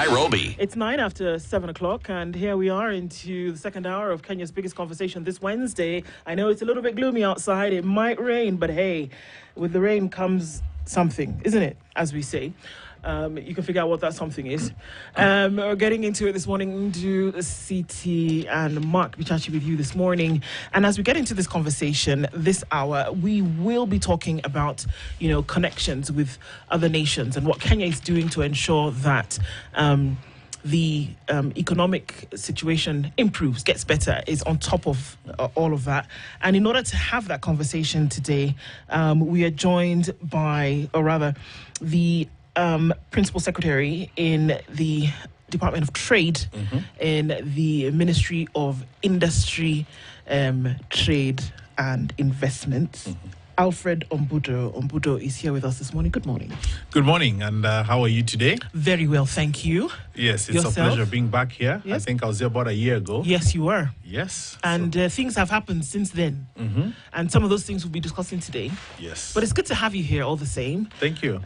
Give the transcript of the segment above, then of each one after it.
Nairobi. It's 9 after 7 o'clock, and here we are into the second hour of Kenya's biggest conversation this Wednesday. I know it's a little bit gloomy outside. It might rain, but hey, with the rain comes something, isn't it? As we say. You can figure out what that something is. We're getting into it this morning to CT and Mark Bichachi with you this morning. And as we get into this conversation this hour, we will be talking about, connections with other nations and what Kenya is doing to ensure that the economic situation improves, gets better, is on top of all of that. And in order to have that conversation today, we are joined by, or rather, the Principal Secretary in the Department of Trade in the Ministry of Industry, Trade and Investment. Alfred Ombudo. Ombudo is here with us this morning. Good morning. Good morning, and how are you today? Very well, thank you. Yes, it's Yourself? a pleasure being back here. Yes. I think I was here about a year ago. Yes, you were. Yes. And things have happened since then. And some of those things we'll be discussing today. Yes. But it's good to have you here all the same. Thank you.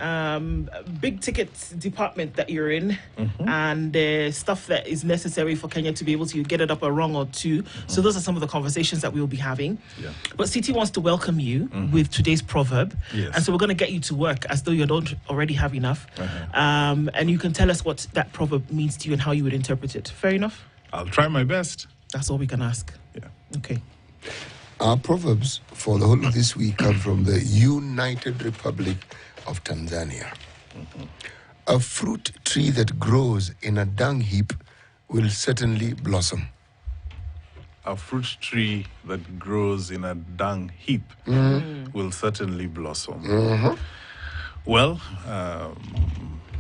Big ticket department that you're in, and stuff that is necessary for Kenya to be able to get it up a rung or two. So those are some of the conversations that we'll be having. Yeah. But CT wants to welcome you with today's proverb. Yes. And so we're going to get you to work as though you don't already have enough. And you can tell us what that proverb means to you and how you would interpret it. Fair enough? I'll try my best. That's all we can ask. Yeah. Okay. Our proverbs for the whole of this week come from the United Republic of Tanzania. A fruit tree that grows in a dung heap will certainly blossom. A fruit tree that grows in a dung heap will certainly blossom. Well,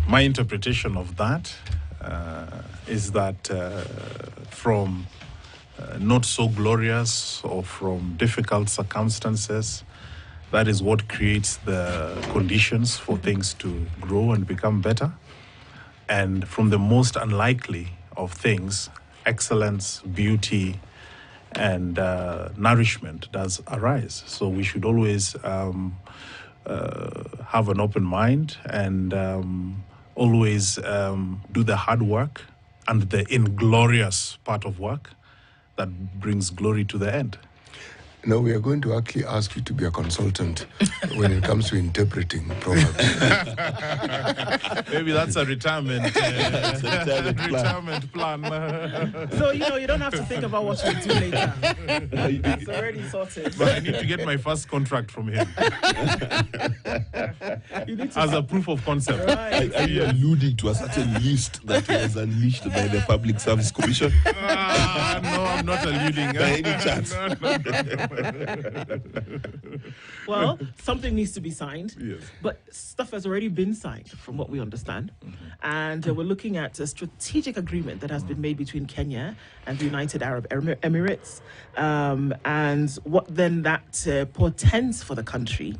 my interpretation of that is that from not so glorious or from difficult circumstances, that is what creates the conditions for things to grow and become better. And from the most unlikely of things, excellence, beauty, and nourishment does arise. So we should always have an open mind and always do the hard work and the inglorious part of work that brings glory to the end. Now, we are going to actually ask you to be a consultant when it comes to interpreting proverbs. Maybe that's a retirement, retirement plan. So, you don't have to think about what you'll do later. That's already sorted. But I need to get my first contract from him. You need to As a proof of concept. Right. Are you alluding to a certain list that was unleashed by the Public Service Commission? No, I'm not alluding. By any chance? Well, something needs to be signed. Yes. But stuff has already been signed, from what we understand. And we're looking at a strategic agreement that has been made between Kenya and the United Arab Emirates. And what then that portends for the country.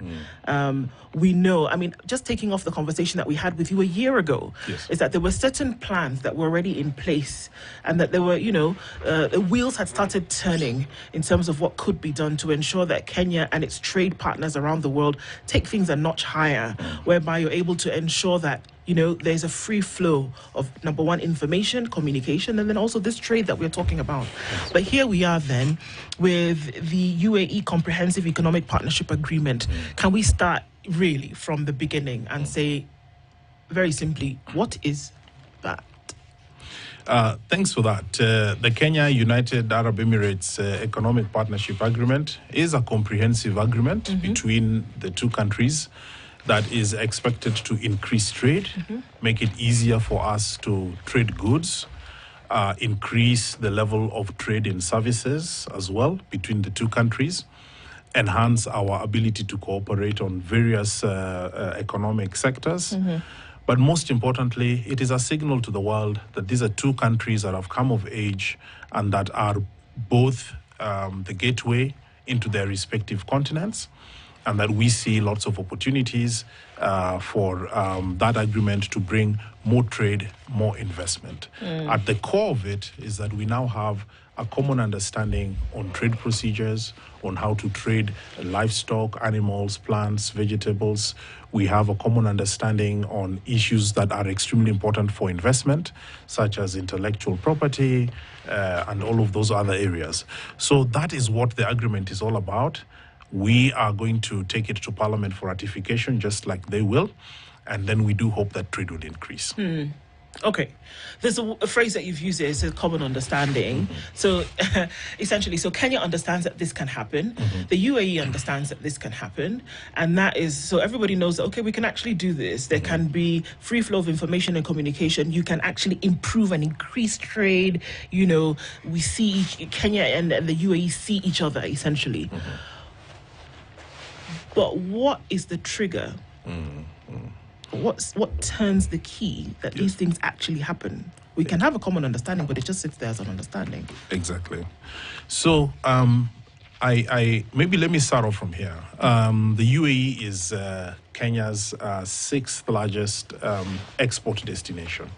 We know, just taking off the conversation that we had with you a year ago, is that there were certain plans that were already in place and that there were, the wheels had started turning in terms of what could be done to ensure that Kenya and its trade partners around the world take things a notch higher, whereby you're able to ensure that there's a free flow of, number one, information, communication, and then also this trade that we're talking about. But here we are then with the UAE Comprehensive Economic Partnership Agreement. Can we start really from the beginning and say, very simply, what is that? Thanks for that. The Kenya United Arab Emirates Economic Partnership Agreement is a comprehensive agreement between the two countries that is expected to increase trade, make it easier for us to trade goods, increase the level of trade in services as well between the two countries, enhance our ability to cooperate on various economic sectors. But most importantly, it is a signal to the world that these are two countries that have come of age and that are both the gateway into their respective continents. and that we see lots of opportunities for that agreement to bring more trade, more investment. At the core of it is that we now have a common understanding on trade procedures, on how to trade livestock, animals, plants, vegetables. We have a common understanding on issues that are extremely important for investment, such as intellectual property and all of those other areas. So that is what the agreement is all about. We are going to take it to Parliament for ratification, just like they will, and then we do hope that trade will increase. Okay. There's a phrase that you've used here, it says common understanding. So essentially, so Kenya understands that this can happen. The UAE understands that this can happen. And that is, so everybody knows that, okay, we can actually do this. There can be free flow of information and communication. You can actually improve and increase trade. You know, we see Kenya and the UAE see each other, essentially. But what is the trigger? What turns the key that these things actually happen? We can have a common understanding, but it just sits there as an understanding. Exactly. So I maybe let me start off from here. The UAE is Kenya's sixth largest export destination.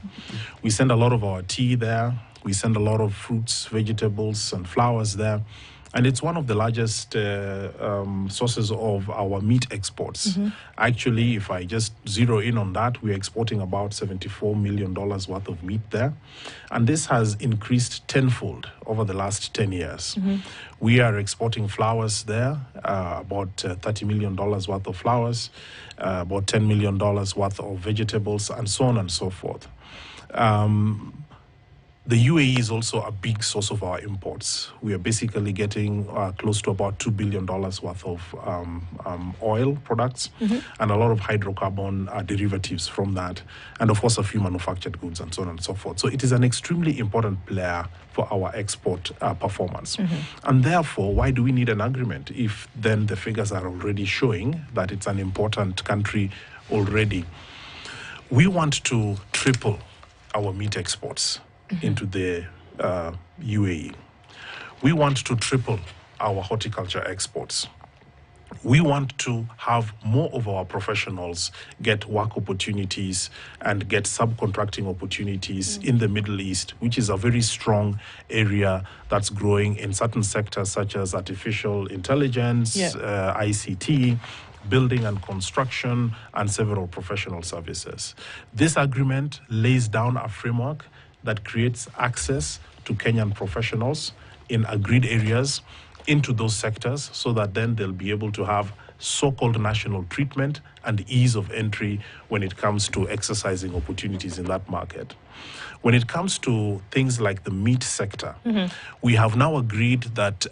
We send a lot of our tea there. We send a lot of fruits, vegetables, and flowers there. And it's one of the largest sources of our meat exports. Actually, if I just zero in on that, we're exporting about $74 million worth of meat there. And this has increased tenfold over the last 10 years. We are exporting flowers there, about $30 million worth of flowers, about $10 million worth of vegetables, and so on and so forth. The UAE is also a big source of our imports. We are basically getting close to about $2 billion worth of oil products and a lot of hydrocarbon derivatives from that. And of course, a few manufactured goods and so on and so forth. So it is an extremely important player for our export performance. And therefore, why do we need an agreement if then the figures are already showing that it's an important country already? We want to triple our meat exports into the UAE. We want to triple our horticulture exports. We want to have more of our professionals get work opportunities and get subcontracting opportunities in the Middle East, which is a very strong area that's growing in certain sectors such as artificial intelligence, ICT, building and construction, and several professional services. This agreement lays down a framework that creates access to Kenyan professionals in agreed areas into those sectors so that then they'll be able to have so-called national treatment and ease of entry when it comes to exercising opportunities in that market. When it comes to things like the meat sector, we have now agreed that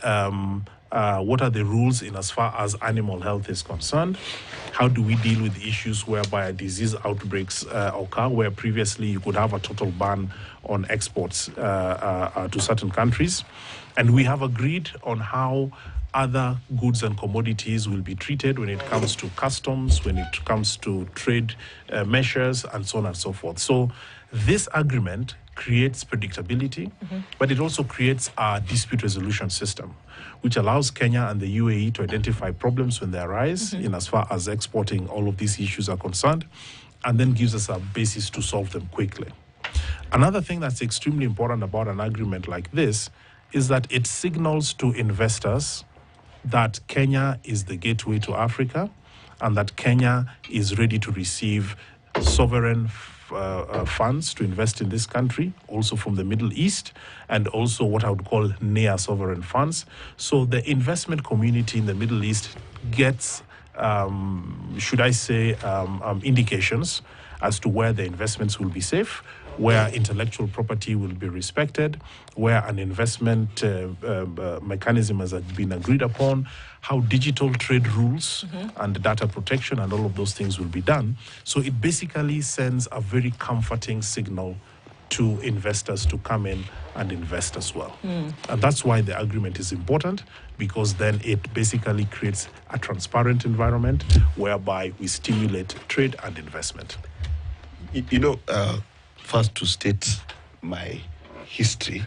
what are the rules in as far as animal health is concerned? How do we deal with issues whereby disease outbreaks occur, where previously you could have a total ban on exports to certain countries? And we have agreed on how other goods and commodities will be treated when it comes to customs, when it comes to trade measures, and so on and so forth. So this agreement creates predictability, but it also creates a dispute resolution system, which allows Kenya and the UAE to identify problems when they arise in as far as exporting all of these issues are concerned, and then gives us a basis to solve them quickly. Another thing that's extremely important about an agreement like this is that it signals to investors that Kenya is the gateway to Africa and that Kenya is ready to receive sovereign funds to invest in this country, also from the Middle East, and also what I would call near sovereign funds. So the investment community in the Middle East gets, should I say, indications as to where the investments will be safe, where intellectual property will be respected, where an investment mechanism has been agreed upon, how digital trade rules and data protection and all of those things will be done. So it basically sends a very comforting signal to investors to come in and invest as well. And that's why the agreement is important, because then it basically creates a transparent environment whereby we stimulate trade and investment. You know, first to state my history,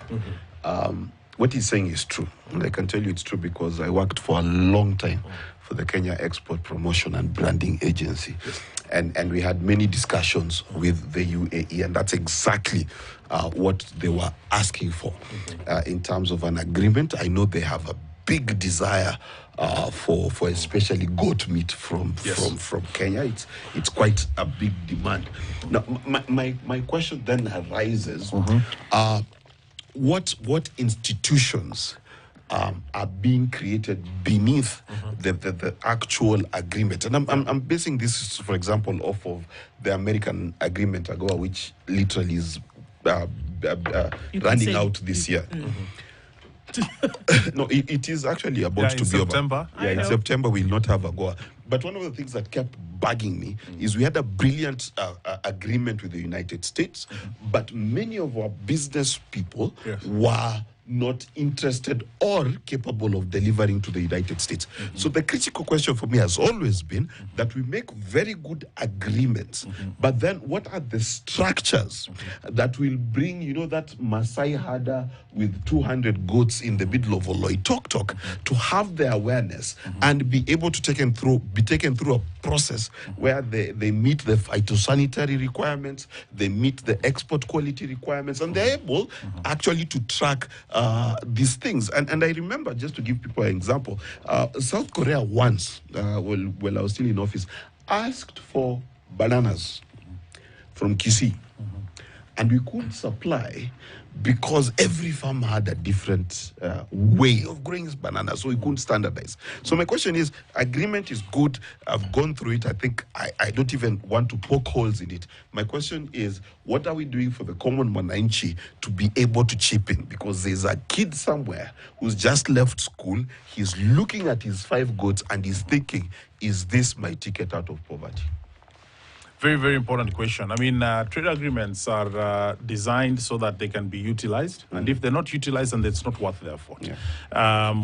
what he's saying is true. And I can tell you it's true because I worked for a long time for the Kenya Export Promotion and Branding Agency. And we had many discussions with the UAE, and that's exactly what they were asking for in terms of an agreement. I know they have a big desire for especially goat meat from Kenya. It's quite a big demand. Now, my question then arises: what institutions are being created beneath the actual agreement? And I'm basing this, for example, off of the American agreement, AGOA, which literally is running out this year. No, it is actually about to be September. over. In September we'll not have AGOA. But one of the things that kept bugging me is we had a brilliant agreement with the United States, but many of our business people were not interested or capable of delivering to the United States. So the critical question for me has always been that we make very good agreements, but then what are the structures that will bring, that Maasai herder with 200 goats in the middle of Oloitoktok to have the awareness and be able to be taken through a process where they meet the phytosanitary requirements, they meet the export quality requirements, and they're able actually to track these things. And I remember, just to give people an example, South Korea once, while I was still in office, asked for bananas from Kisii. And we couldn't supply because every farmer had a different way of growing his banana, so we couldn't standardize. So my question is, agreement is good. I've gone through it. I think I don't even want to poke holes in it. My question is, what are we doing for the common Mwananchi to be able to chip in? Because there's a kid somewhere who's just left school. He's looking at his 5 goats and he's thinking, is this my ticket out of poverty? Very, very important question. I mean, trade agreements are designed so that they can be utilized. And if they're not utilized, then it's not worth the effort.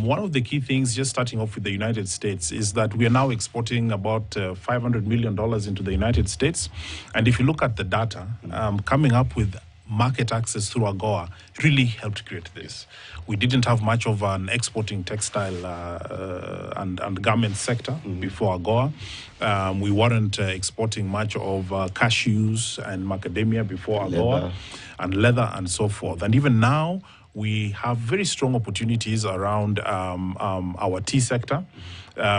One of the key things, just starting off with the United States, is that we are now exporting about $500 million into the United States. And if you look at the data, coming up with market access through AGOA really helped create this. We didn't have much of an exporting textile and garment sector before AGOA. We weren't exporting much of cashews and macadamia before AGOA, and leather and so forth. And even now, we have very strong opportunities around our tea sector.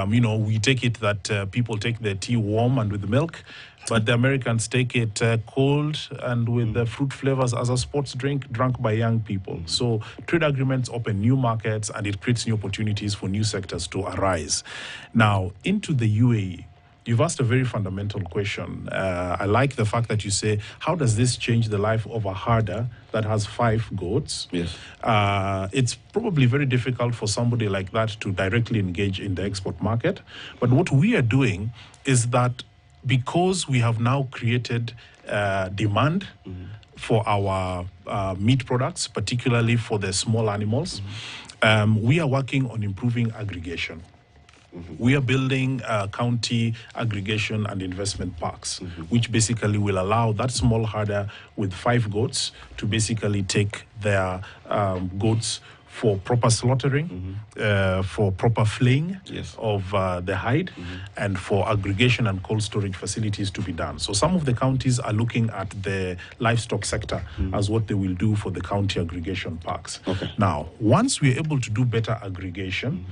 We take it that people take their tea warm and with milk, but the Americans take it cold and with the fruit flavors as a sports drink drunk by young people. So trade agreements open new markets and it creates new opportunities for new sectors to arise. Now, into the UAE, you've asked a very fundamental question. I like the fact that you say, how does this change the life of a herder that has 5 goats? Yes. It's probably very difficult for somebody like that to directly engage in the export market. But what we are doing is that because we have now created demand for our meat products, particularly for the small animals, we are working on improving aggregation. We are building county aggregation and investment parks, which basically will allow that small herder with 5 goats to basically take their goats for proper slaughtering, for proper flaying of the hide, and for aggregation and cold storage facilities to be done. So some of the counties are looking at the livestock sector as what they will do for the county aggregation parks. Now, once we are able to do better aggregation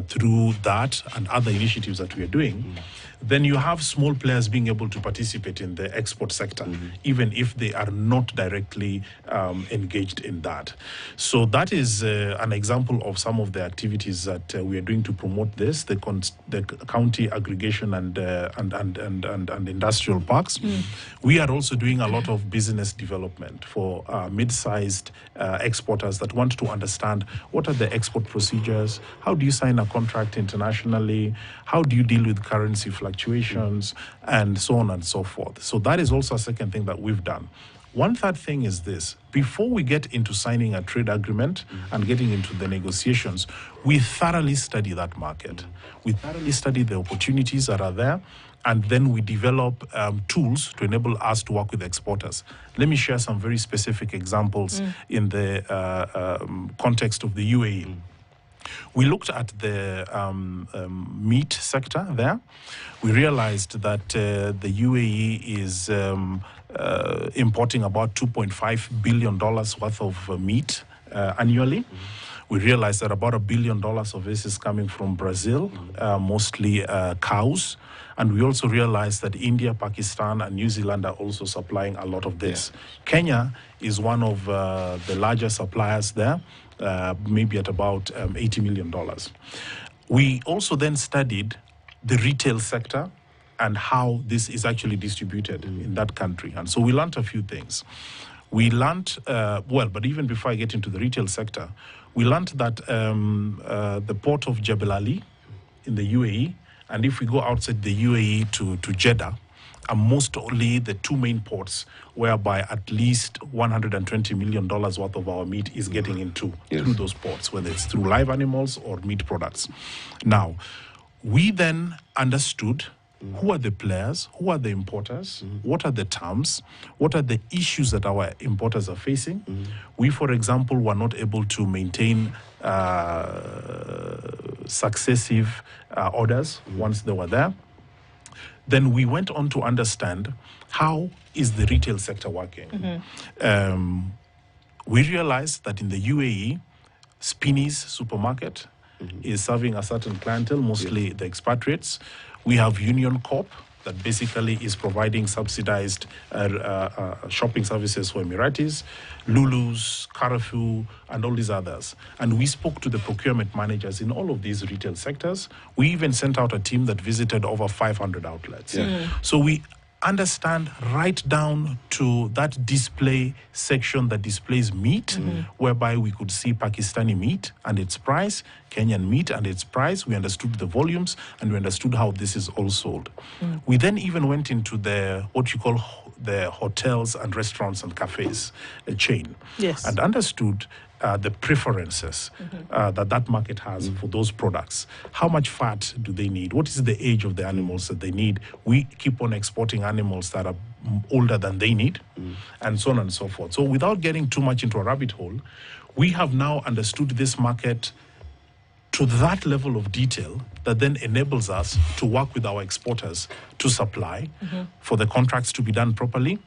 through that and other initiatives that we are doing, then you have small players being able to participate in the export sector, even if they are not directly engaged in that. So that is an example of some of the activities that we are doing to promote this, the county aggregation and industrial parks. We are also doing a lot of business development for mid-sized exporters that want to understand what are the export procedures, how do you sign a contract internationally, how do you deal with currency fluctuations, and so on and so forth. So that is also a second thing that we've done. One third thing is this: before we get into signing a trade agreement and getting into the negotiations, we thoroughly study that market. We thoroughly study the opportunities that are there, and then we develop tools to enable us to work with exporters. Let me share some very specific examples in the context of the UAE. We looked at the meat sector there. We realized that the UAE is importing about $2.5 billion worth of meat annually. We realized that about $1 billion of this is coming from Brazil, mostly cows. And we also realized that India, Pakistan, and New Zealand are also supplying a lot of this. Kenya is one of the larger suppliers there, maybe at about $80 million. We also then studied the retail sector and how this is actually distributed in that country. And so we learned a few things. We learned, but even before I get into the retail sector, we learned that the port of Jebel Ali in the UAE, and if we go outside the UAE to Jeddah, are mostly the two main ports whereby at least $120 million worth of our meat is getting into through those ports, whether it's through live animals or meat products. Now, we then understood who are the players, who are the importers, what are the terms, what are the issues that our importers are facing. We, for example, were not able to maintain successive orders once they were there. Then we went on to understand how is the retail sector working. We realized that in the UAE, Spinneys supermarket is serving a certain clientele, mostly the expatriates. We have Union Corp that basically is providing subsidized shopping services for Emiratis, Lulu's, Carrefour, and all these others. And we spoke to the procurement managers in all of these retail sectors. We even sent out a team that visited over 500 outlets. So we understand right down to that display section that displays meat, whereby we could see Pakistani meat and its price, Kenyan meat and its price. We understood the volumes and we understood how this is all sold. We then even went into the what you call the hotels and restaurants and cafes chain, and understood the preferences that market has for those products. How much fat do they need? What is the age of the animals that they need? We keep on exporting animals that are older than they need, and so on and so forth. So without getting too much into a rabbit hole, we have now understood this market to that level of detail that then enables us to work with our exporters to supply, for the contracts to be done properly,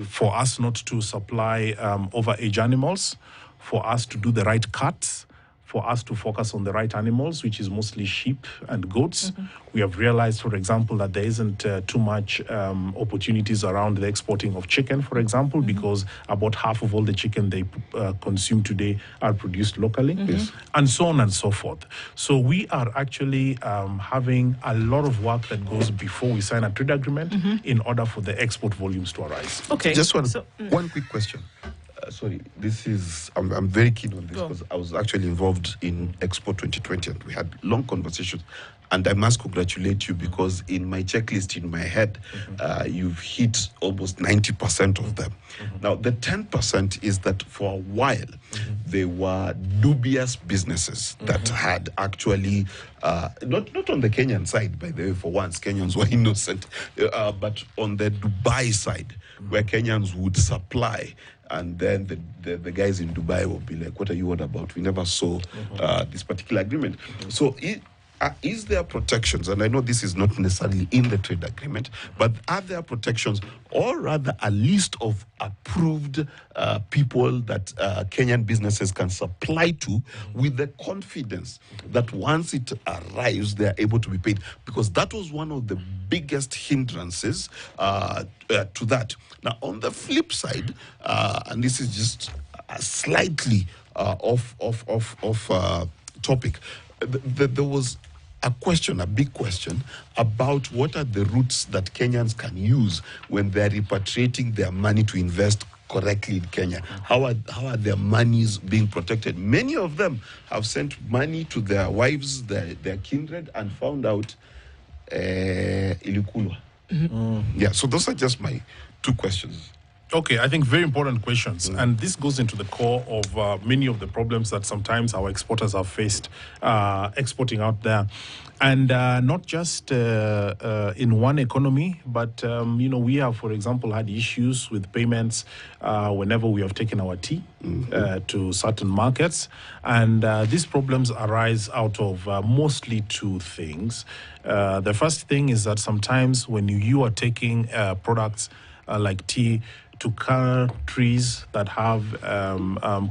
for us not to supply overage animals, for us to do the right cuts, for us to focus on the right animals, which is mostly sheep and goats. We have realized, for example, that there isn't too much opportunities around the exporting of chicken, for example, because about half of all the chicken they consume today are produced locally, and so on and so forth. So we are actually having a lot of work that goes before we sign a trade agreement in order for the export volumes to arise. Okay. Just one quick question. Sorry, I'm very keen on this because I was actually involved in Expo 2020 and we had long conversations. And I must congratulate you because in my checklist in my head, you've hit almost 90% of them. Now, the 10% is that for a while, there were dubious businesses that had actually, not on the Kenyan side, by the way, for once, Kenyans were innocent, but on the Dubai side, where Kenyans would supply. And then the guys in Dubai will be like, what are you on about? We never saw this particular agreement. So is there protections? And I know this is not necessarily in the trade agreement, but are there protections or rather a list of approved people that Kenyan businesses can supply to with the confidence that once it arrives, they are able to be paid? Because that was one of the biggest hindrances to that. Now, on the flip side, and this is just slightly off topic, there was a big question about what are the routes that Kenyans can use when they're repatriating their money to invest correctly in Kenya. How are their monies being protected? Many of them have sent money to their wives, their kindred, and found out ilikulwa. Yeah, so those are just my two questions. Okay, I think very important questions. And this goes into the core of many of the problems that sometimes our exporters have faced exporting out there. And not just in one economy, but, we have, for example, had issues with payments whenever we have taken our tea to certain markets. And these problems arise out of mostly two things. The first thing is that sometimes when you are taking products like tea to countries that have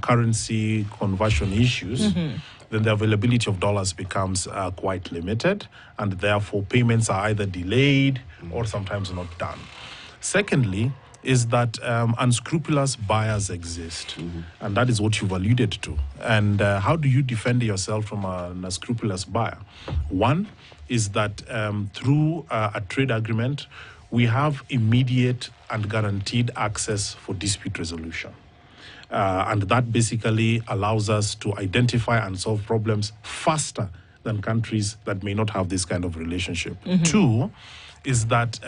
currency conversion issues, then the availability of dollars becomes quite limited, and therefore payments are either delayed or sometimes not done. Secondly, is that unscrupulous buyers exist, and that is what you've alluded to. And how do you defend yourself from an unscrupulous buyer? One is that through a trade agreement, we have immediate and guaranteed access for dispute resolution. And that basically allows us to identify and solve problems faster than countries that may not have this kind of relationship. Two is that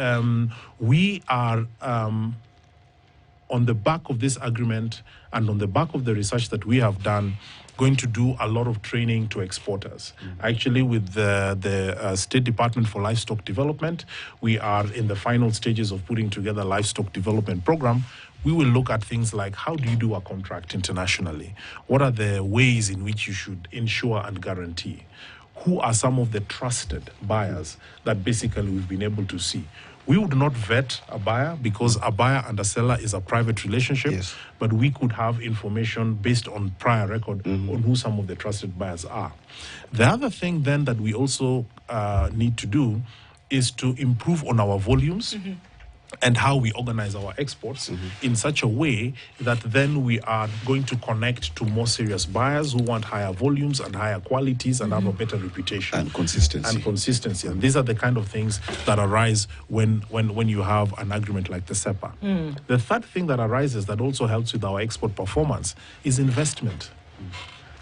we are, on the back of this agreement and on the back of the research that we have done, going to do a lot of training to exporters. Actually, with the State Department for Livestock Development, we are in the final stages of putting together a livestock development program. We will look at things like, how do you do a contract internationally? What are the ways in which you should ensure and guarantee? Who are some of the trusted buyers that basically we've been able to see? We would not vet a buyer because a buyer and a seller is a private relationship, but we could have information based on prior record on who some of the trusted buyers are. The other thing then that we also need to do is to improve on our volumes and how we organize our exports in such a way that then we are going to connect to more serious buyers who want higher volumes and higher qualities and have a better reputation. And consistency. And these are the kind of things that arise when you have an agreement like the SEPA. The third thing that arises that also helps with our export performance is investment.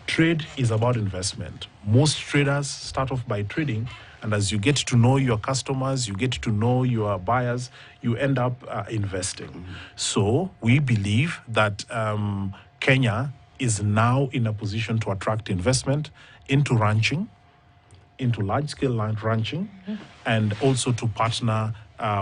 Trade is about investment. Most traders start off by trading, and as you get to know your customers, you get to know your buyers, you end up investing. So we believe that Kenya is now in a position to attract investment into ranching, into large-scale land ranching, and also to partner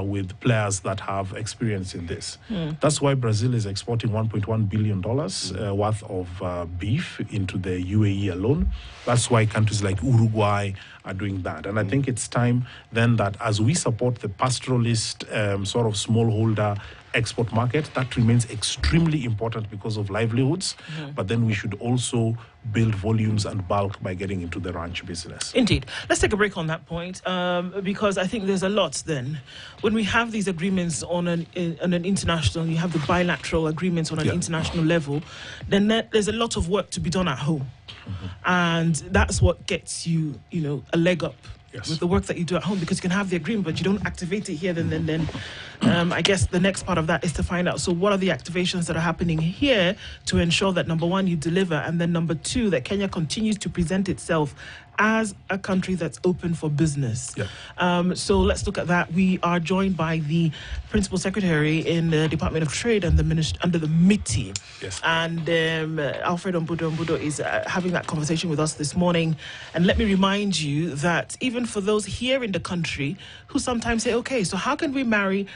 with players that have experience in this. That's why Brazil is exporting $1.1 billion worth of beef into the UAE alone. That's why countries like Uruguay are doing that. And I think it's time then that as we support the pastoralist sort of smallholder export market, that remains extremely important because of livelihoods. But then we should also build volumes and bulk by getting into the ranch business. Indeed. Let's take a break on that point because I think there's a lot then. When we have these agreements on an international, you have the bilateral agreements on an international level, then there's a lot of work to be done at home. And that's what gets you, a leg up with the work that you do at home, because you can have the agreement, but you don't activate it here. Then I guess the next part of that is to find out, so what are the activations that are happening here to ensure that, number one, you deliver, and then number two, that Kenya continues to present itself as a country that's open for business. So let's look at that. We are joined by the Principal Secretary in the Department of Trade and under the MITI. And Alfred Ombudo is having that conversation with us this morning. And let me remind you that even for those here in the country who sometimes say, okay, so how can we marry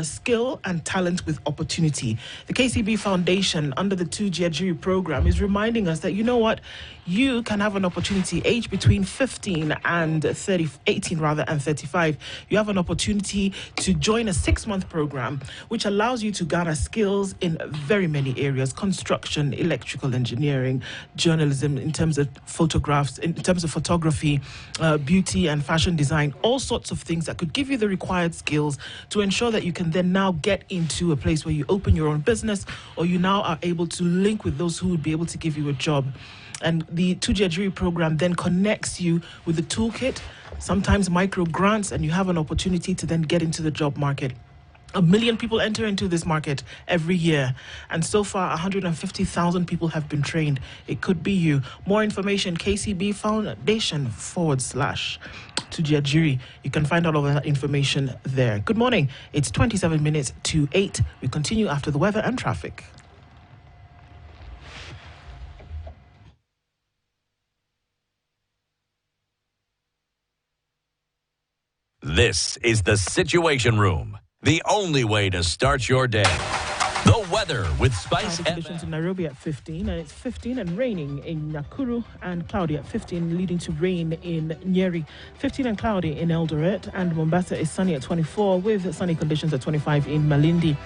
skill and talent with opportunity? The KCB Foundation under the 2G Ajiri program is reminding us that, you know what, you can have an opportunity age between 18 and 35. You have an opportunity to join a 6-month program which allows you to garner skills in very many areas: construction, electrical engineering, journalism, in terms of photographs, in terms of photography, beauty and fashion design, all sorts of things that could give you the required skills to ensure that you can then now get into a place where you open your own business, or you now are able to link with those who would be able to give you a job. And the 2G Ajiri program then connects you with the toolkit, sometimes micro grants, and you have an opportunity to then get into the job market. 1 million people enter into this market every year. And so far, 150,000 people have been trained. It could be you. More information, KCB Foundation /Tujajiri. You can find all of that information there. Good morning. It's 27 minutes to 8. We continue after the weather and traffic. This is the Situation Room, the only way to start your day. The weather with Spice Conditions in Nairobi at 15, and it's 15 and raining in Nakuru, and cloudy at 15, leading to rain in Nyeri. 15 and cloudy in Eldoret, and Mombasa is sunny at 24, with sunny conditions at 25 in Malindi.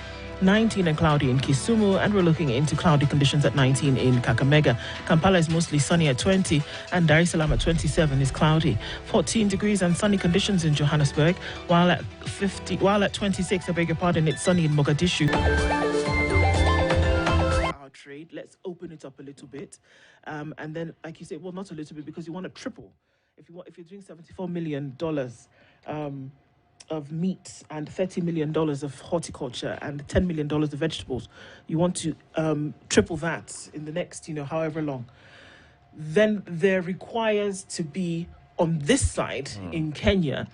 19 and cloudy in Kisumu, and we're looking into cloudy conditions at 19 in Kakamega. Kampala is mostly sunny at 20, and Dar es Salaam at 27 is cloudy. 14 degrees and sunny conditions in Johannesburg, while at 26, I beg your pardon, it's sunny in Mogadishu. Our trade, let's open it up a little bit, and then, like you say, well, not a little bit, because you want to triple. If you're doing $74 million. Of meat and $30 million of horticulture and $10 million of vegetables, you want to triple that in the next, however long. Then there requires to be, on this side in Kenya,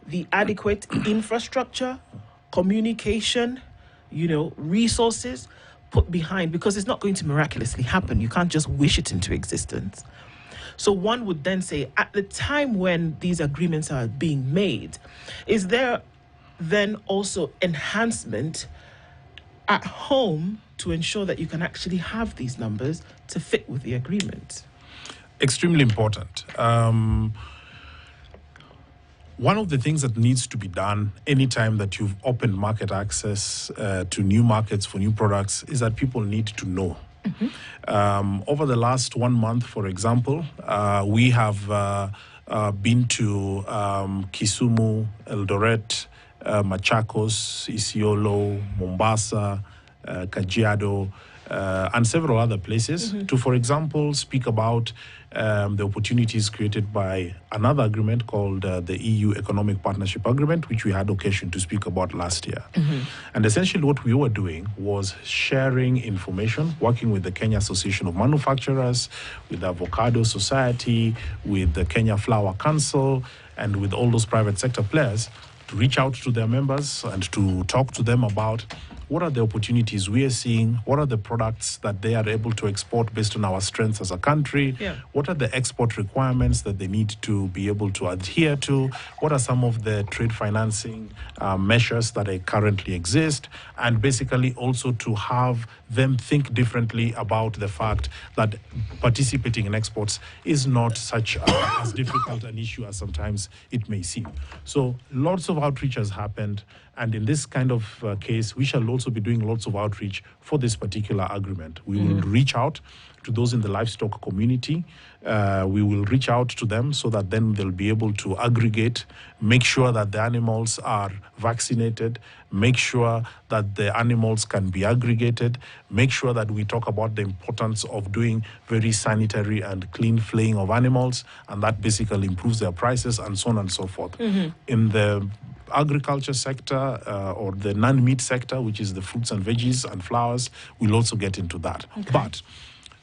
the adequate infrastructure, communication, resources put behind, because it's not going to miraculously happen. You can't just wish it into existence. So one would then say, at the time when these agreements are being made, is there then also enhancement at home to ensure that you can actually have these numbers to fit with the agreement? Extremely important. One of the things that needs to be done anytime that you've opened market access to new markets for new products is that people need to know. Over the last 1 month, for example, we have been to Kisumu, Eldoret, Machakos, Isiolo, Mombasa, Kajiado, and several other places to, for example, speak about the opportunities created by another agreement called the EU Economic Partnership Agreement, which we had occasion to speak about last year. And essentially what we were doing was sharing information, working with the Kenya Association of Manufacturers, with the Avocado Society, with the Kenya Flour Council, and with all those private sector players to reach out to their members and to talk to them about what are the opportunities we are seeing, what are the products that they are able to export based on our strengths as a country, what are the export requirements that they need to be able to adhere to, what are some of the trade financing measures that currently exist, and basically also to have them think differently about the fact that participating in exports is not such as difficult an issue as sometimes it may seem. So lots of outreach has happened, and in this kind of case, we shall also be doing lots of outreach for this particular agreement. We will reach out to those in the livestock community. We will reach out to them so that then they'll be able to aggregate, make sure that the animals are vaccinated, make sure that the animals can be aggregated, make sure that we talk about the importance of doing very sanitary and clean flaying of animals, and that basically improves their prices and so on and so forth. In the agriculture sector or the non-meat sector, which is the fruits and veggies and flowers, we'll also get into that. But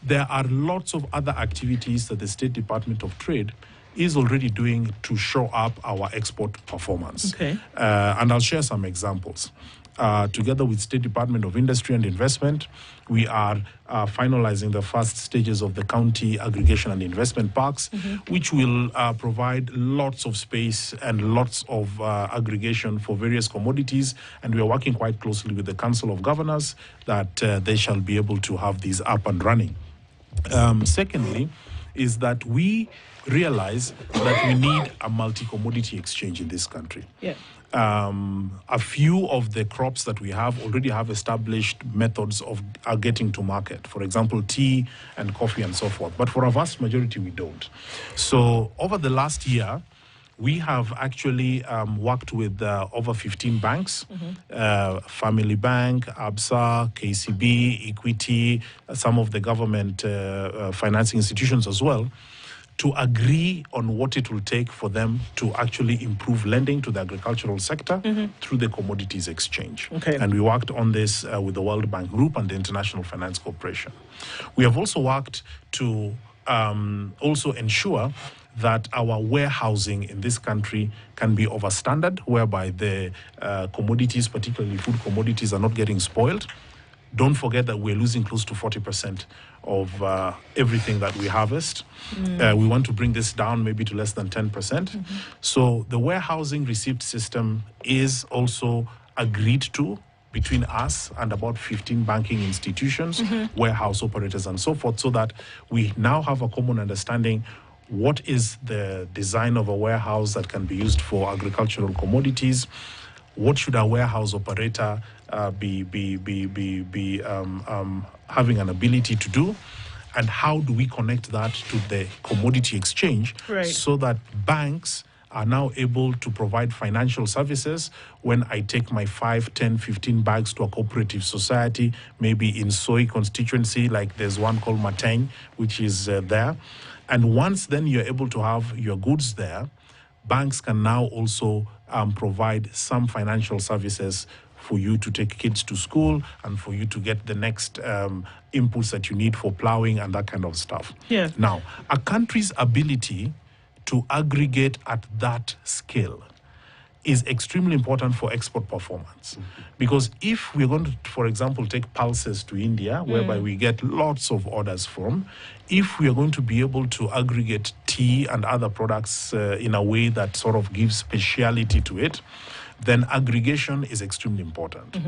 there are lots of other activities that the State Department of Trade is already doing to show up our export performance. And I'll share some examples. Together with State Department of Industry and Investment, we are finalizing the first stages of the county aggregation and investment parks, which will provide lots of space and lots of aggregation for various commodities. And we are working quite closely with the Council of Governors that they shall be able to have these up and running. Secondly, is that we realize that we need a multi-commodity exchange in this country. A few of the crops that we have already have established methods of getting to market. For example, tea and coffee and so forth. But for a vast majority, we don't. So over the last year, we have actually worked with over 15 banks, Family Bank, ABSA, KCB, Equity, some of the government financing institutions as well, to agree on what it will take for them to actually improve lending to the agricultural sector through the commodities exchange. Okay. And we worked on this with the World Bank Group and the International Finance Corporation. We have also worked to also ensure that our warehousing in this country can be of a standard whereby the commodities, particularly food commodities, are not getting spoiled. Don't forget that we're losing close to 40% of everything that we harvest. We want to bring this down maybe to less than 10%. So the warehousing receipt system is also agreed to between us and about 15 banking institutions, warehouse operators and so forth, so that we now have a common understanding what is the design of a warehouse that can be used for agricultural commodities. What should a warehouse operator be having an ability to do, and how do we connect that to the commodity exchange so that banks are now able to provide financial services when I take my 5, 10, 15 bags to a cooperative society, maybe in soy constituency, like there's one called Mateng, which is there. And once then you're able to have your goods there, banks can now also provide some financial services for you to take kids to school and for you to get the next inputs that you need for plowing and that kind of stuff. Yeah. Now, a country's ability to aggregate at that scale is extremely important for export performance. Because if we're going to, for example, take pulses to India, whereby we get lots of orders from, if we are going to be able to aggregate tea and other products in a way that sort of gives speciality to it, then aggregation is extremely important.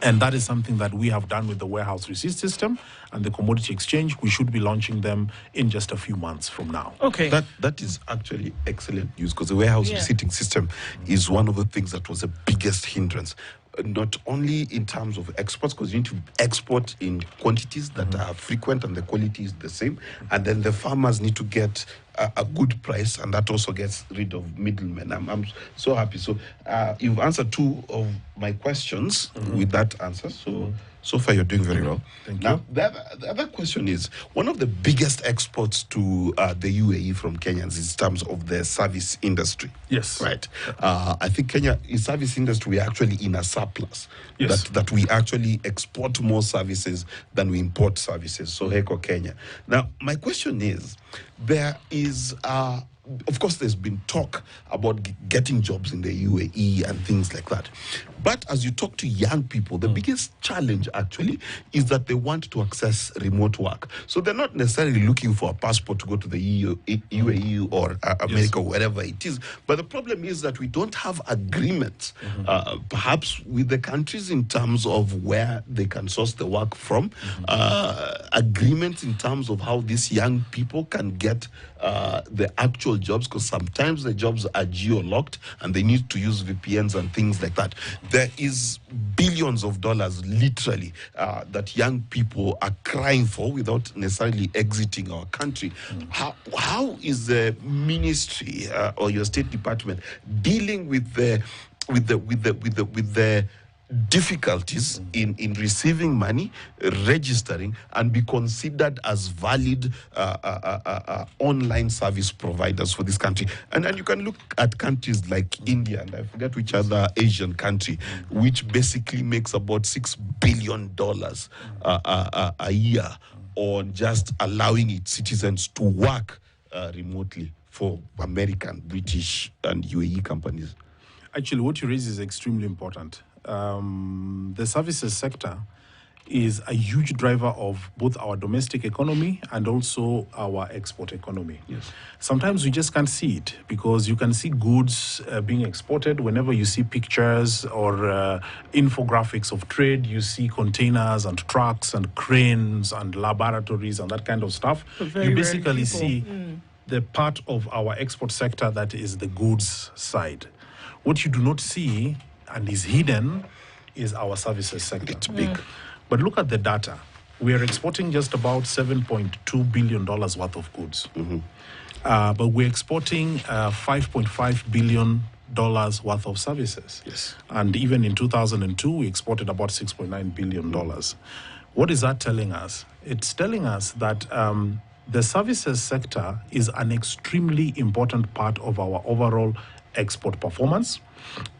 And that is something that we have done with the warehouse receipt system and the commodity exchange. We should be launching them in just a few months from now. Okay. That is actually excellent news, because the warehouse receipting system is one of the things that was the biggest hindrance. Not only in terms of exports, because you need to export in quantities that are frequent and the quality is the same, and then the farmers need to get a good price, and that also gets rid of middlemen. I'm so happy. So you've answered two of my questions with that answer. So far, you're doing very well. Thank now, you. The other question is, one of the biggest exports to the UAE from Kenyans is in terms of the service industry. Yes. Right. I think Kenya, in service industry, we are actually in a surplus. Yes. That we actually export more services than we import services. So, Heko Kenya. Now, my question is, there is... of course, there's been talk about getting jobs in the UAE and things like that. But as you talk to young people, the biggest challenge actually is that they want to access remote work. So they're not necessarily looking for a passport to go to the UAE or America, or wherever it is. But the problem is that we don't have agreements, perhaps with the countries in terms of where they can source the work from, agreements in terms of how these young people can get the actual jobs, because sometimes the jobs are geo-locked and they need to use VPNs and things like that. There is billions of dollars, literally, that young people are crying for without necessarily exiting our country. How is the ministry or your State Department dealing with the difficulties in receiving money, registering, and be considered as valid online service providers for this country? And you can look at countries like India, and I forget which other Asian country, which basically makes about $6 billion a year on just allowing its citizens to work remotely for American, British, and UAE companies. Actually, what you raise is extremely important. The services sector is a huge driver of both our domestic economy and also our export economy. Yes. Sometimes we just can't see it, because you can see goods being exported. Whenever you see pictures or infographics of trade, you see containers and trucks and cranes and laboratories and that kind of stuff. You basically see the part of our export sector that is the goods side. What you do not see and is hidden is our services sector. It's big. But look at the data. We are exporting just about $7.2 billion worth of goods. But we're exporting $5.5 billion worth of services. Yes. And even in 2002, we exported about $6.9 billion. What is that telling us? It's telling us that the services sector is an extremely important part of our overall export performance.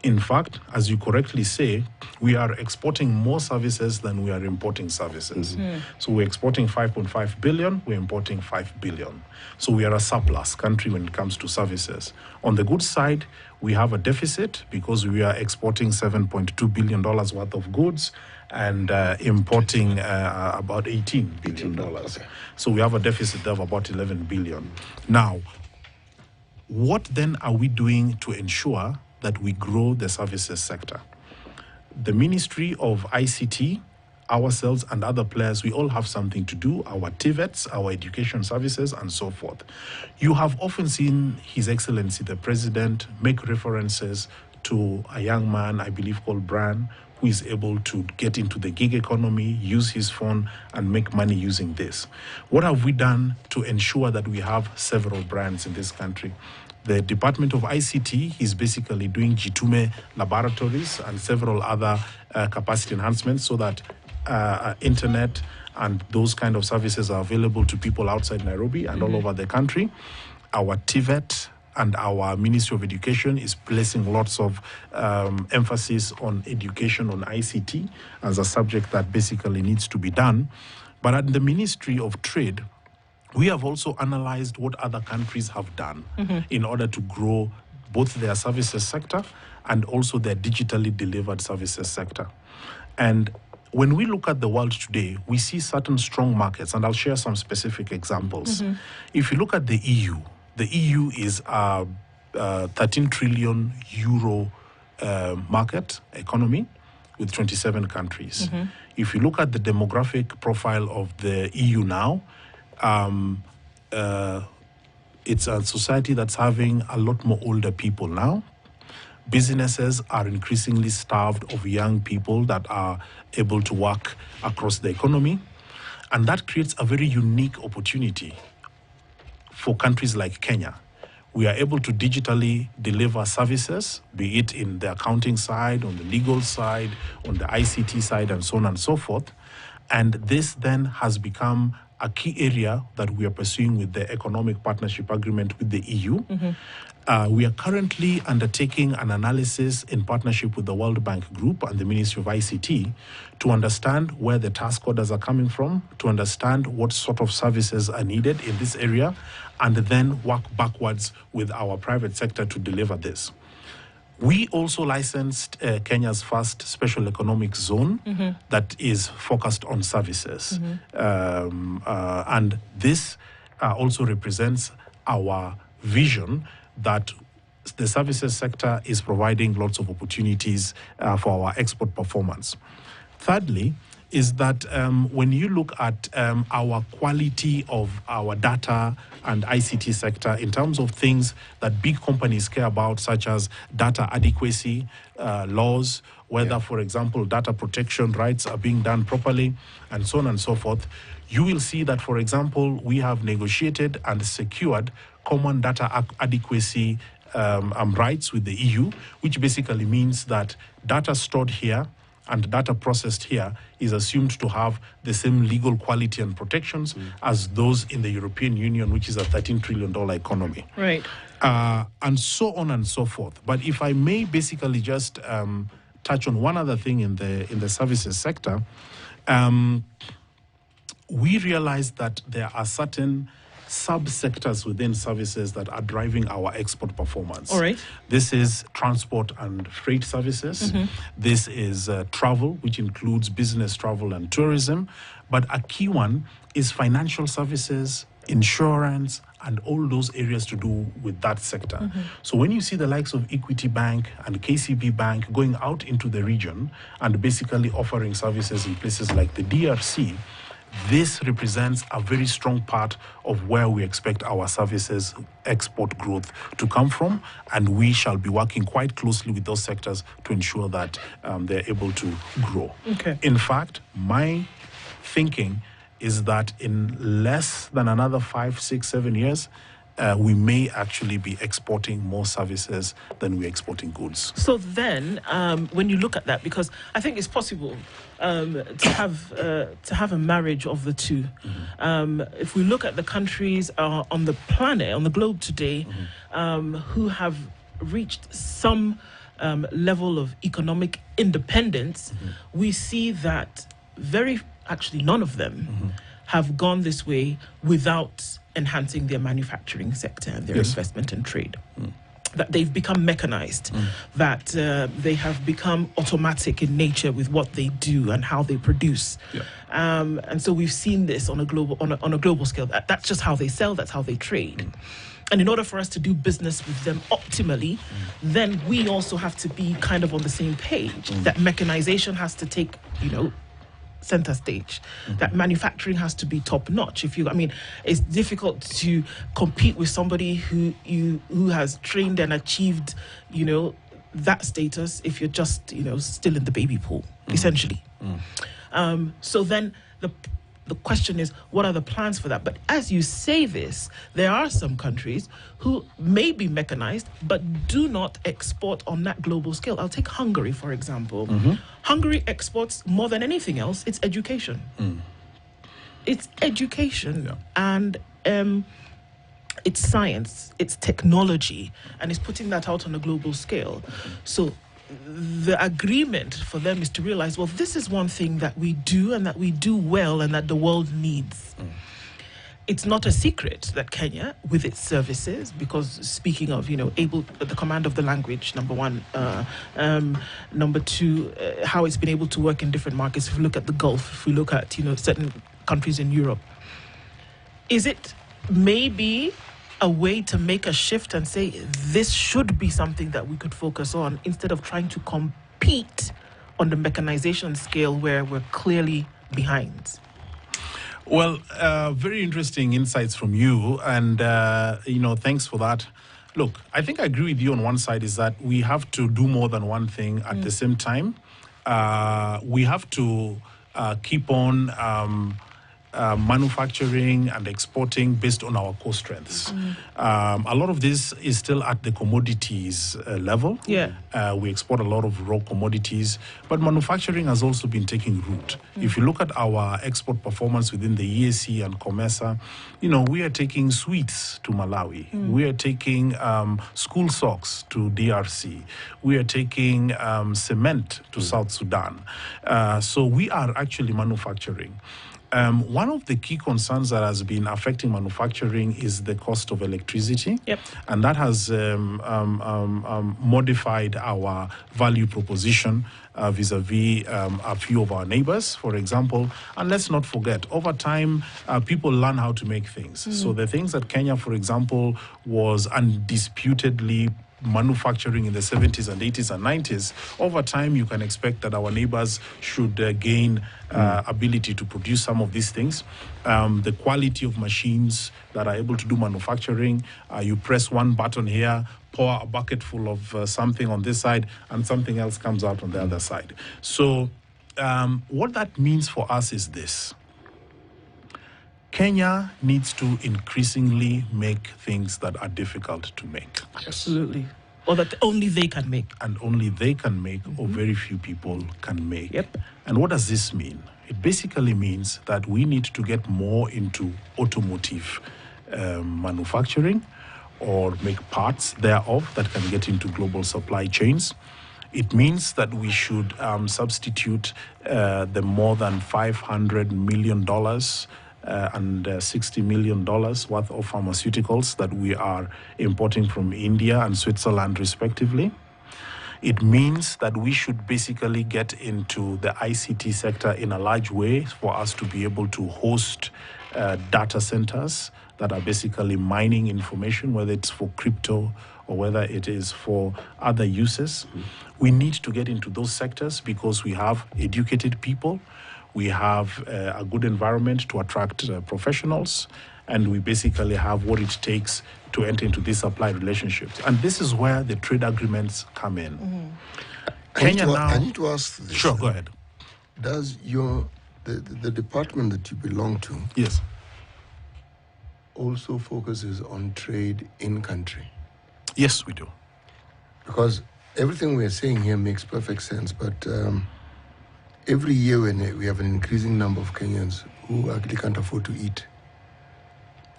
In fact, as you correctly say, we are exporting more services than we are importing services. So we're exporting 5.5 billion, we're importing 5 billion. So we are a surplus country when it comes to services. On the goods side, we have a deficit because we are exporting $7.2 billion worth of goods and importing about $18 billion. Okay. So we have a deficit of about 11 billion. Now, what then are we doing to ensure that we grow the services sector? The Ministry of ICT, ourselves and other players, we all have something to do, our TVETs, our education services, and so forth. You have often seen His Excellency the President make references to a young man, I believe called Brian, who is able to get into the gig economy, use his phone, and make money using this. What have we done to ensure that we have several brands in this country? The Department of ICT is basically doing Jitume laboratories and several other capacity enhancements so that internet and those kind of services are available to people outside Nairobi and all over the country. Our TVET and our Ministry of Education is placing lots of emphasis on education on ICT as a subject that basically needs to be done. But at the Ministry of Trade, we have also analyzed what other countries have done in order to grow both their services sector and also their digitally delivered services sector. And when we look at the world today, we see certain strong markets, and I'll share some specific examples. If you look at the EU is a 13 trillion euro market economy with 27 countries. If you look at the demographic profile of the EU now, it's a society that's having a lot more older people now. Businesses are increasingly starved of young people that are able to work across the economy. And that creates a very unique opportunity for countries like Kenya. We are able to digitally deliver services, be it in the accounting side, on the legal side, on the ICT side, and so on and so forth. And this then has become a key area that we are pursuing with the Economic Partnership Agreement with the EU. We are currently undertaking an analysis in partnership with the World Bank Group and the Ministry of ICT to understand where the task orders are coming from, to understand what sort of services are needed in this area, and then work backwards with our private sector to deliver this. We also licensed Kenya's first special economic zone that is focused on services. And this also represents our vision that the services sector is providing lots of opportunities for our export performance. Thirdly, is that when you look at our quality of our data and ICT sector in terms of things that big companies care about, such as data adequacy, laws, whether, for example, data protection rights are being done properly, and so on and so forth, you will see that, for example, we have negotiated and secured common data adequacy rights with the EU, which basically means that data stored here and data processed here is assumed to have the same legal quality and protections as those in the European Union, which is a $13 trillion economy. Right. And so on and so forth. But if I may basically just touch on one other thing in the services sector, we realize that there are certain subsectors within services that are driving our export performance. All right. This is transport and freight services. This is travel, which includes business travel and tourism. But a key one is financial services, insurance, and all those areas to do with that sector. So when you see the likes of Equity Bank and KCB Bank going out into the region and basically offering services in places like the DRC, this represents a very strong part of where we expect our services export growth to come from, and we shall be working quite closely with those sectors to ensure that they're able to grow. Okay. In fact, my thinking is that in less than another 5, 6, 7 years, we may actually be exporting more services than we're exporting goods. So then, when you look at that, because I think it's possible to have a marriage of the two. If we look at the countries on the planet, on the globe today, who have reached some level of economic independence, we see that actually none of them have gone this way without enhancing their manufacturing sector and their investment and trade. That they've become mechanized, that they have become automatic in nature with what they do and how they produce. And so we've seen this on a global scale. That's just how they sell, that's how they trade. And in order for us to do business with them optimally, then we also have to be kind of on the same page. That mechanization has to take, center stage. That manufacturing has to be top notch. It's difficult to compete with somebody who has trained and achieved, that status if you're just, still in the baby pool, essentially. So then the question is, what are the plans for that? But as you say this, there are some countries who may be mechanized but do not export on that global scale. I'll take Hungary, for example. Hungary exports more than anything else. It's education. It's education and it's science, it's technology, and it's putting that out on a global scale. So the agreement for them is to realize, well, this is one thing that we do and that we do well and that the world needs. It's not a secret that Kenya, with its services, because speaking of, the command of the language, number one, number two, how it's been able to work in different markets. If we look at the Gulf, if we look at, certain countries in Europe, is it maybe a way to make a shift and say this should be something that we could focus on instead of trying to compete on the mechanization scale where we're clearly behind? Well, very interesting insights from you, and thanks for that. Look, I think I agree with you on one side is that we have to do more than one thing at the same time. We have to keep on manufacturing and exporting based on our core strengths. A lot of this is still at the commodities level. We export a lot of raw commodities, but manufacturing has also been taking root. If you look at our export performance within the EAC and COMESA, we are taking sweets to Malawi. We are taking school socks to DRC. We are taking cement to South Sudan. So we are actually manufacturing. One of the key concerns that has been affecting manufacturing is the cost of electricity. And that has modified our value proposition vis-a-vis a few of our neighbors, for example. And let's not forget, over time, people learn how to make things. So the things that Kenya, for example, was undisputedly manufacturing in the 70s and 80s and 90s, over time you can expect that our neighbors should gain ability to produce some of these things. The quality of machines that are able to do manufacturing, you press one button here, pour a bucket full of something on this side, and something else comes out on the other side. So what that means for us is this. Kenya needs to increasingly make things that are difficult to make. Absolutely. Or that only they can make. And only they can make, or very few people can make. And what does this mean? It basically means that we need to get more into automotive manufacturing, or make parts thereof that can get into global supply chains. It means that we should substitute the more than $500 million and $60 million worth of pharmaceuticals that we are importing from India and Switzerland, respectively. It means that we should basically get into the ICT sector in a large way for us to be able to host data centers that are basically mining information, whether it's for crypto or whether it is for other uses. We need to get into those sectors because we have educated people. We have a good environment to attract professionals, and we basically have what it takes to enter into these supply relationships. And this is where the trade agreements come in. I need to ask this. Sure, go ahead. Does the department that you belong to, yes, also focuses on trade in country? Yes, we do. Because everything we're saying here makes perfect sense, but every year when we have an increasing number of Kenyans who actually can't afford to eat.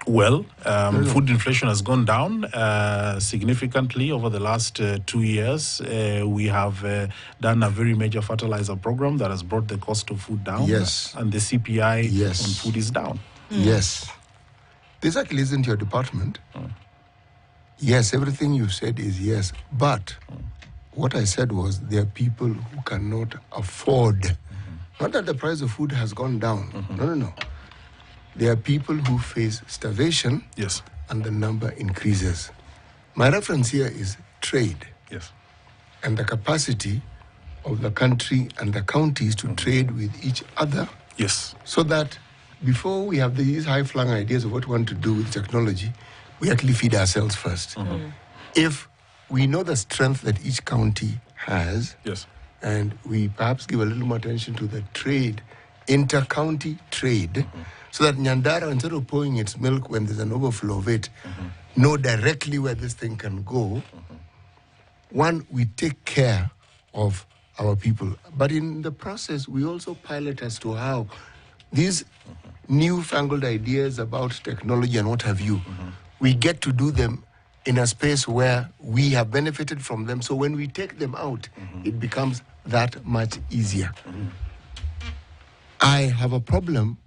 Well, food inflation has gone down significantly over the last 2 years. We have done a very major fertilizer program that has brought the cost of food down. Yes. And the CPI Yes. on food is down. Yes. This actually isn't your department. Yes, everything you said is yes. But what I said was there are people who cannot afford. Not that the price of food has gone down. No. There are people who face starvation. Yes. And the number increases. My reference here is trade. Yes. And the capacity of the country and the counties to trade with each other. Yes. So that before we have these high-flung ideas of what we want to do with technology, we actually feed ourselves first. If we know the strength that each county has, Yes. and we perhaps give a little more attention to the trade, inter-county trade, so that Nyandara, instead of pouring its milk when there's an overflow of it, know directly where this thing can go. One, we take care of our people. But in the process, we also pilot as to how these newfangled ideas about technology and what have you, we get to do them in a space where we have benefited from them. So when we take them out, it becomes that much easier. I have a problem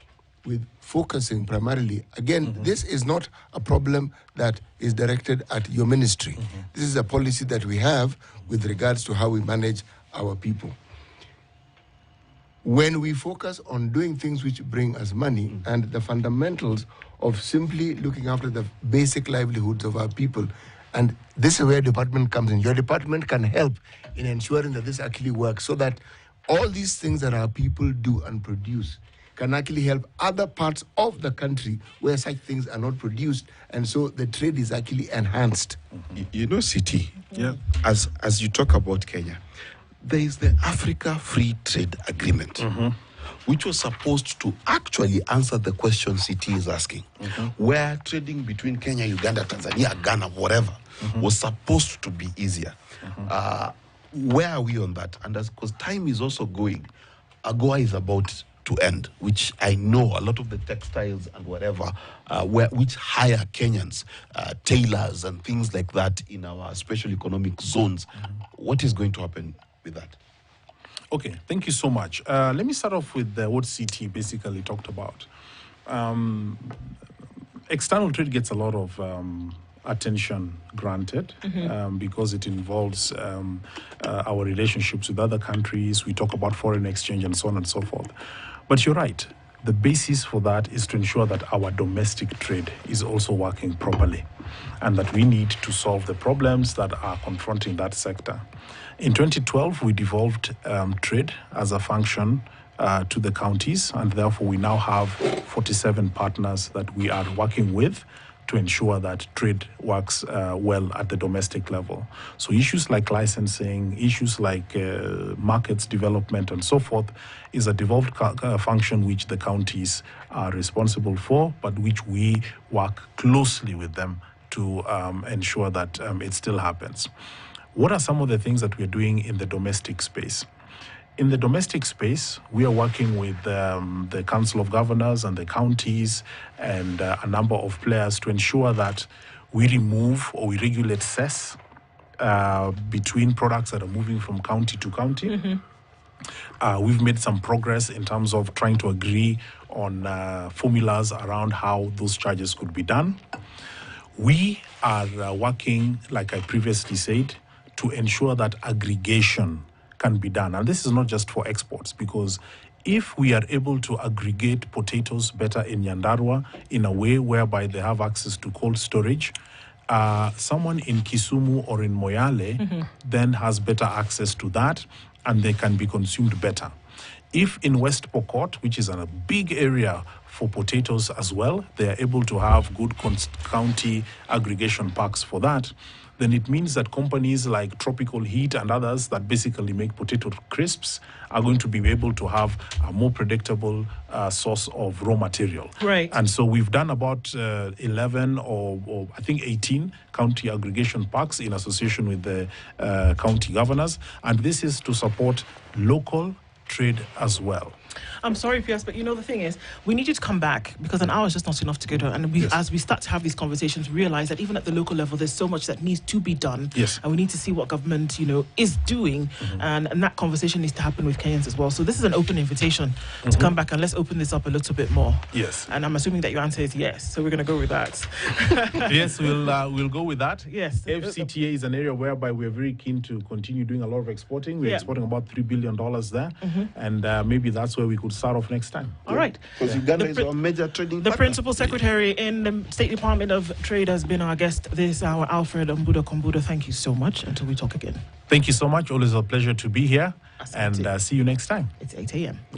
with focusing primarily. Again, this is not a problem that is directed at your ministry. This is a policy that we have with regards to how we manage our people. When we focus on doing things which bring us money and the fundamentals of simply looking after the basic livelihoods of our people, and this is where department comes in. Your department can help in ensuring that this actually works so that all these things that our people do and produce can actually help other parts of the country where such things are not produced, and so the trade is actually enhanced. You know, CT, as you talk about Kenya, there is the Africa Free Trade Agreement, which was supposed to actually answer the question CT is asking, where trading between Kenya, Uganda, Tanzania, Ghana, whatever, was supposed to be easier. Where are we on that? And because time is also going, AGOA is about to end, which I know a lot of the textiles and whatever, which hire Kenyans, tailors and things like that in our special economic zones. What is going to happen with that? Okay, thank you so much. Let me start off with what CT basically talked about. External trade gets a lot of attention granted because it involves our relationships with other countries. We talk about foreign exchange and so on and so forth. But you're right. The basis for that is to ensure that our domestic trade is also working properly and that we need to solve the problems that are confronting that sector. In 2012, we devolved trade as a function to the counties, and therefore we now have 47 partners that we are working with to ensure that trade works well at the domestic level. So issues like licensing, issues like markets development and so forth is a devolved function which the counties are responsible for, but which we work closely with them to ensure that it still happens. What are some of the things that we're doing in the domestic space? In the domestic space, we are working with the Council of Governors and the counties and a number of players to ensure that we remove or we regulate cess between products that are moving from county to county. We've made some progress in terms of trying to agree on formulas around how those charges could be done. We are working, like I previously said, to ensure that aggregation can be done. And this is not just for exports, because if we are able to aggregate potatoes better in Nyandarua in a way whereby they have access to cold storage, someone in Kisumu or in Moyale then has better access to that and they can be consumed better. If in West Pokot, which is a big area for potatoes as well, they are able to have good county aggregation parks for that, then it means that companies like Tropical Heat and others that basically make potato crisps are going to be able to have a more predictable source of raw material. Right. And so we've done about 11 or I think 18 county aggregation parks in association with the county governors. And this is to support local trade as well. I'm sorry, Piers, but the thing is, we need you to come back because an hour is just not enough to go to. And as we start to have these conversations, realize that even at the local level, there's so much that needs to be done. Yes. And we need to see what government, is doing. And that conversation needs to happen with Kenyans as well. So this is an open invitation to come back and let's open this up a little bit more. Yes. And I'm assuming that your answer is yes. So we're going to go with that. Yes, we'll go with that. Yes. FCTA is an area whereby we're very keen to continue doing a lot of exporting. We're exporting about $3 billion there. And maybe that's where we could start off next time. All right. Because Uganda is our major trading The partner. Principal Secretary in the State Department of Trade has been our guest this hour, Alfred Ombudo. Thank you so much. Until we talk again. Thank you so much. Always a pleasure to be here. Asante. And see you next time. It's 8 a.m.